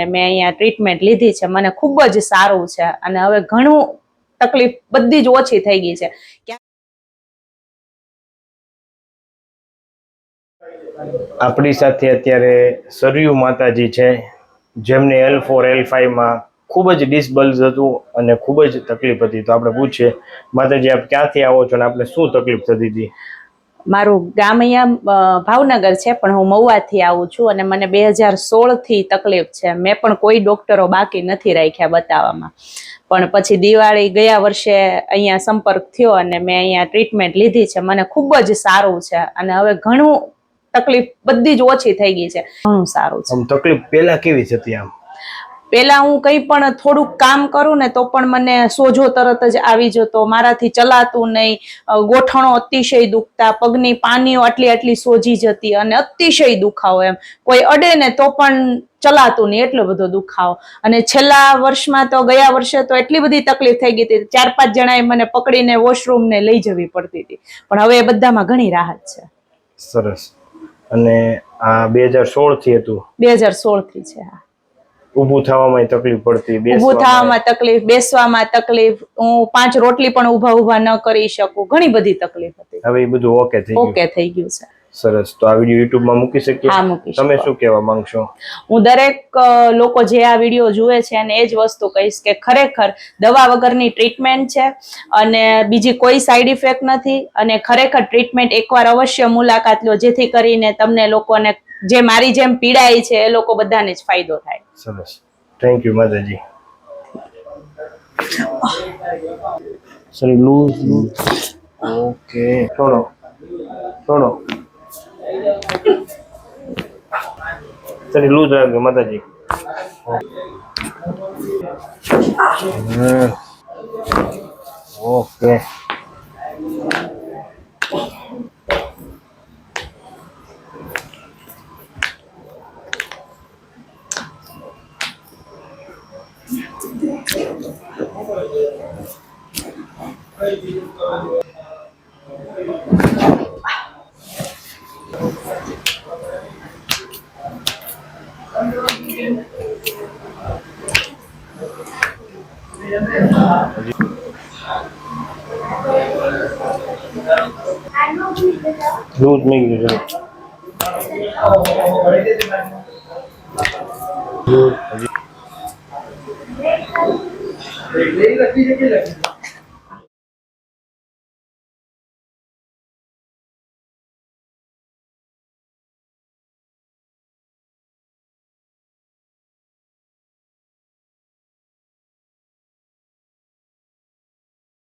મેં અહીંયા ટ્રીટમેન્ટ લીધી છે, મને ખૂબ જ સારું છે અને હવે ઘણું તકલીફ બધી જ ઓછી થઈ ગઈ છે. આપણી સાથે અત્યારે સરયુ માતાજી છે, જેમને L4 L5 માં ખૂબ જ ડિસબલ્સ હતું અને ખૂબ જ તકલીફ હતી. તો આપણે પૂછીએ, માતાજી આપ ક્યાંથી આવો છો અને આપણે શું તકલીફ થતી હતી? મારું ગામ અહીંયા ભાવનગર છે, પણ હું મહુવાથી આવું છું અને મને 2016થી તકલીફ છે. મેં પણ કોઈ ડોક્ટરો બાકી નથી રાખ્યા બતાવવામાં, પણ પછી દિવાળી ગયા વર્ષે અહીંયા સંપર્ક થયો અને મેં અહીંયા ટ્રીટમેન્ટ લીધી છે. મને ખૂબ જ સારું છે અને હવે ઘણું તકલીફ બધી જ ઓછી થઈ ગઈ છે, ઘણું સારું છે. આમ તકલીફ પહેલા કેવી થતી? આમ પેલા હું કંઈ પણ થોડુંક કામ કરું ને તો પણ મને સોજો તરત જ આવી જતો, મારાથી ચલાતું નહીં, ગોઠણો અતિશય દુખતા, પગની પાનીઓ આટલી સોજી જતી અને અતિશય દુખાવો. એમ કોઈ અડે ને તો પણ ચલાતું નહીં, એટલો બધો દુખાવો. અને છેલ્લા વર્ષમાં તો ગયા વર્ષે તો એટલી બધી તકલીફ થઈ ગઈ હતી, 4-5 જણાએ મને પકડીને વોશરૂમ ને લઈ જવી પડતી હતી, પણ હવે એ બધામાં ઘણી રાહત છે. સરસ. અને આ 2016 થી હતું? 2016 થી છે. હા. ઊભું થવામાં તકલીફ પડતી, ઊભું થવામાં તકલીફ, બેસવામાં તકલીફ, હું 5 રોટલી પણ ઊભા ન કરી શકું, ઘણી બધી તકલીફ હતી. હવે એ બધું ઓકે થઈ ગયું? ઓકે થઈ ગયું છે. સરસ. તો આ વિડીયો યુટ્યુબ માં મૂકી શકીએ? હા, મૂકી શકો. તમે શું કહેવા માંગશો? હું દરેક લોકો જે આ વિડીયો જુએ છે અને એ જ વસ્તુ કહીશ કે ખરેખર દવા વગરની ટ્રીટમેન્ટ છે અને બીજી કોઈ સાઈડ ઇફેક્ટ નથી, અને ખરેખર ટ્રીટમેન્ટ એકવાર અવશ્ય મુલાકાત લો, જેથી કરીને તમને લોકોને જે મારી જેમ પીડાય છે એ લોકો બધાને જ ફાયદો થાય. સરસ. થેન્ક યુ માતાજી. Sorry, loose. ઓકે, છોડો. સરી લૂઝ રાખજો માતાજી. ઓકે. दूध में दूध